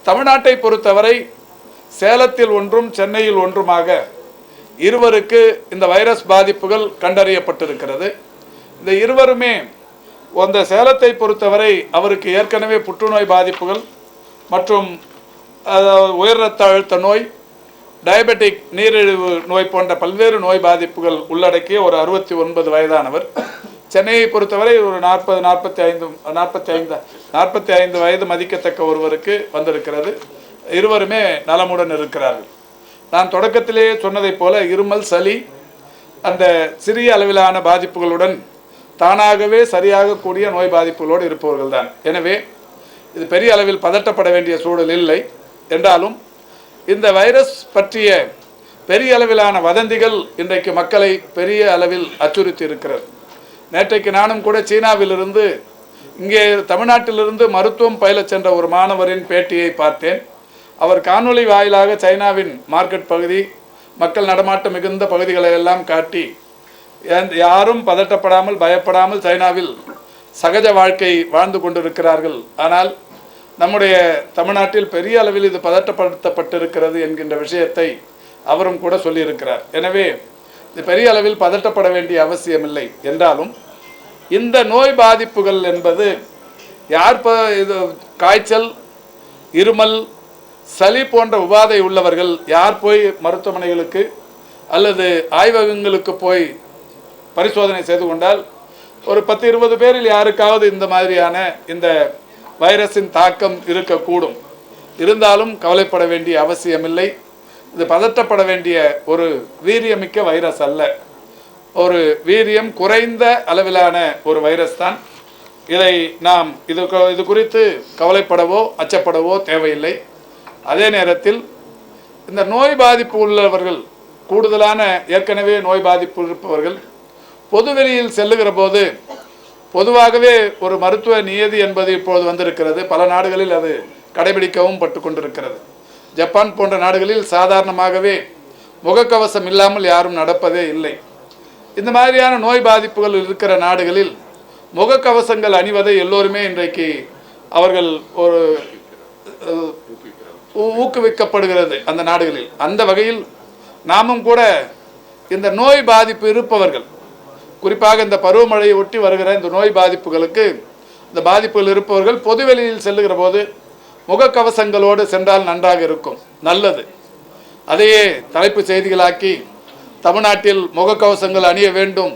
தமிழ்நாட்டை பொறுத்தவரை சேலத்தில் ஒன்றும் சென்னையில் ஒன்றுமாக இருவருக்கு இந்த வைரஸ் பாதிப்புகள் கண்டறியப்பட்டிருக்கிறது. இந்த இருவருமே அந்த சேலத்தை பொறுத்தவரை அவருக்கு ஏற்கனவே புற்றுநோய் பாதிப்புகள் மற்றும் உயர் இரத்த அழுத்த நோய், டயபெட்டிக் நீரிழிவு நோய் போன்ற பல்வேறு நோய் பாதிப்புகள் உள்ளடக்கிய ஒரு 69 வயதானவர். சென்னையை பொறுத்தவரை ஒரு 45 வயது மதிக்கத்தக்க ஒருவருக்கு வந்திருக்கிறது. இருவருமே நலமுடன் இருக்கிறார்கள். நான் தொடக்கத்திலேயே சொன்னதைப் போல இருமல், சளி அந்த சிறிய அளவிலான பாதிப்புகளுடன் தானாகவே சரியாக கூடிய நோய் பாதிப்புகளோடு இருப்பவர்கள் தான். எனவே இது பெரிய அளவில் பதட்டப்பட வேண்டிய சூழல் இல்லை. என்றாலும் இந்த வைரஸ் பற்றிய பெரிய அளவிலான வதந்திகள் இன்றைக்கு மக்களை பெரிய அளவில் அச்சுறுத்தி இருக்கிறது. நேற்றைக்கு நானும் கூட சீனாவிலிருந்து இங்கே தமிழ்நாட்டிலிருந்து மருத்துவம் பயில சென்ற ஒரு மாணவரின் பேட்டியை பார்த்தேன். அவர் காணொளி வாயிலாக சைனாவின் மார்க்கெட் பகுதி, மக்கள் நடமாட்டம் மிகுந்த பகுதிகளை எல்லாம் காட்டி யாரும் பதட்டப்படாமல் பயப்படாமல் சைனாவில் சகஜ வாழ்க்கை வாழ்ந்து கொண்டிருக்கிறார்கள். ஆனால் நம்முடைய தமிழ்நாட்டில் பெரிய அளவில் இது பதட்டப்படுத்தப்பட்டிருக்கிறது என்கின்ற விஷயத்தை அவரும் கூட சொல்லியிருக்கிறார். எனவே இது பெரிய அளவில் பதட்டப்பட வேண்டிய அவசியமில்லை. என்றாலும் இந்த நோய் பாதிப்புகள் என்பது யார் இது காய்ச்சல், இருமல், சளி போன்ற உபாதை உள்ளவர்கள் யார் போய் மருத்துவமனைகளுக்கு அல்லது ஆய்வகங்களுக்கு போய் பரிசோதனை செய்து கொண்டால் ஒரு 10-20 பேரில் யாருக்காவது இந்த மாதிரியான இந்த வைரஸின் தாக்கம் இருக்கக்கூடும். இருந்தாலும் கவலைப்பட வேண்டிய அவசியமில்லை. இது பதட்டப்பட வேண்டிய ஒரு வீரியமிக்க வைரஸ் அல்ல. ஒரு வீரியம் குறைந்த அளவிலான ஒரு வைரஸ் தான். இதை நாம் இது குறித்து கவலைப்படவோ அச்சப்படவோ தேவையில்லை. அதே நேரத்தில் இந்த நோய் பாதிப்பு உள்ளவர்கள், கூடுதலான ஏற்கனவே நோய் பாதிப்பு இருப்பவர்கள் பொதுவெளியில் செல்லுகிற போது பொதுவாகவே ஒரு மருத்துவ நியதி என்பது இப்போது வந்திருக்கிறது. பல நாடுகளில் அது கடைபிடிக்கவும் பட்டு கொண்டிருக்கிறது. ஜப்பான் போன்ற நாடுகளில் சாதாரணமாகவே முகக்கவசம் இல்லாமல் யாரும் நடப்பதே இல்லை. இந்த மாதிரியான நோய் பாதிப்புகள் இருக்கிற நாடுகளில் முகக்கவசங்கள் அணிவதை எல்லோருமே இன்றைக்கு அவர்கள் ஒரு ஊக்குவிக்கப்படுகிறது அந்த நாடுகளில். அந்த வகையில் நாமும் கூட இந்த நோய் பாதிப்பு இருப்பவர்கள், குறிப்பாக இந்த பருவமழையை ஒட்டி வருகிற இந்த நோய் பாதிப்புகளுக்கு இந்த பாதிப்புகள் இருப்பவர்கள் பொதுவெளியில் செல்லுகிற போது முகக்கவசங்களோடு சென்றால் நன்றாக இருக்கும், நல்லது. அதையே தலைப்பு செய்திகளாக்கி தமிழ்நாட்டில் முகக்கவசங்கள் அணிய வேண்டும்,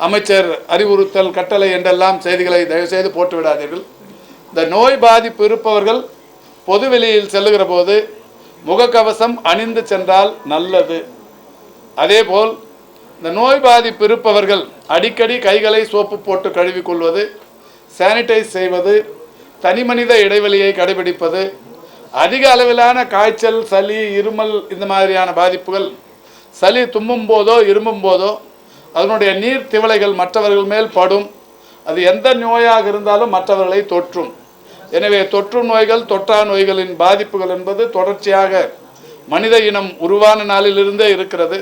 அமைச்சர் அறிவுறுத்தல், கட்டளை என்றெல்லாம் செய்திகளை தயவுசெய்து போட்டுவிடாதீர்கள். இந்த நோய் பாதிப்பு இருப்பவர்கள் பொதுவெளியில் செல்லுகிற போது முகக்கவசம் அணிந்து சென்றால் நல்லது. அதேபோல் இந்த நோய் பாதிப்பு இருப்பவர்கள் அடிக்கடி கைகளை சோப்பு போட்டு கழுவிக்கொள்வது, சானிடைஸ் செய்வது, தனி மனித இடைவெளியை கடைபிடிப்பது, அதிக அளவிலான காய்ச்சல், சளி, இருமல் இந்த மாதிரியான பாதிப்புகள், சளி தும்மும் போதோ இருமும் போதோ அதனுடைய நீர் திவலைகள் மற்றவர்கள் மேல் படும். அது எந்த நோயாக இருந்தாலும் மற்றவர்களை தொற்றும். எனவே தொற்று நோய்கள், தொற்றா நோய்களின் பாதிப்புகள் என்பது தொடர்ச்சியாக மனித இனம் உருவான நாளிலிருந்தே இருக்கிறது.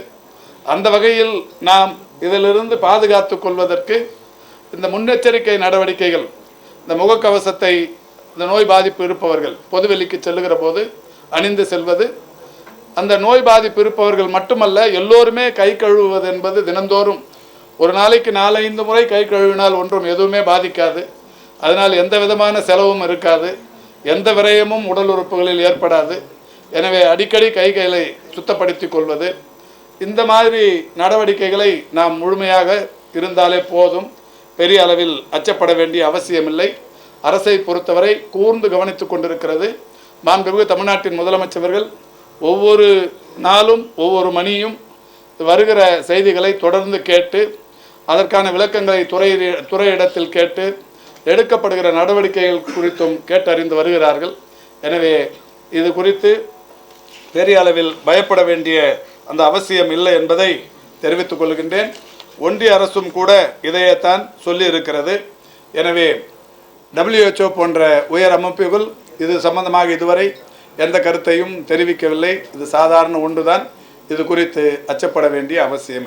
அந்த வகையில் நாம் இதிலிருந்து பாதுகாத்து கொள்வதற்கு இந்த முன்னெச்சரிக்கை நடவடிக்கைகள், இந்த முகக்கவசத்தை இந்த நோய் பாதிப்பு இருப்பவர்கள் பொதுவெளிக்கு செல்லுகிற போது அணிந்து செல்வது, அந்த நோய் பாதிப்பு இருப்பவர்கள் மட்டுமல்ல எல்லோருமே கை கழுவுவது என்பது தினந்தோறும் ஒரு நாளைக்கு 4-5 முறை கை கழுவினால் ஒன்றும் எதுவுமே பாதிக்காது. அதனால் எந்த விதமான செலவும் இருக்காது, எந்த விரயமும் உடல் உறுப்புகளில் ஏற்படாது. எனவே அடிக்கடி கைகளை சுத்தப்படுத்தி கொள்வது, இந்த மாதிரி நடவடிக்கைகளை நாம் முழுமையாக இருந்தாலே போதும். பெரிய அளவில் அச்சப்பட வேண்டிய அவசியமில்லை. அரசை பொறுத்தவரை கூர்ந்து கவனித்து கொண்டிருக்கிறது. மாண்புமிகு தமிழ்நாட்டின் முதலமைச்சர்கள் ஒவ்வொரு நாளும் ஒவ்வொரு மணியும் வருகிற செய்திகளை தொடர்ந்து கேட்டு அதற்கான விளக்கங்களை துறையிடத்தில் கேட்டு எடுக்கப்படுகிற நடவடிக்கைகள் குறித்தும் கேட்டறிந்து வருகிறார்கள். எனவே இது குறித்து பெரிய அளவில் பயப்பட வேண்டிய அந்த அவசியம் இல்லை என்பதை தெரிவித்துக் கொள்கின்றேன். ஒன்றிய அரசும் கூட இதையத்தான் சொல்லி இருக்கிறது. எனவே WHO போன்ற உயர் அமைப்புகள் இது சம்பந்தமாக இதுவரை எந்த கருத்தையும் தெரிவிக்கவில்லை. இது சாதாரண ஒன்றுதான். இது குறித்து அச்சப்பட வேண்டிய அவசியம் இல்லை.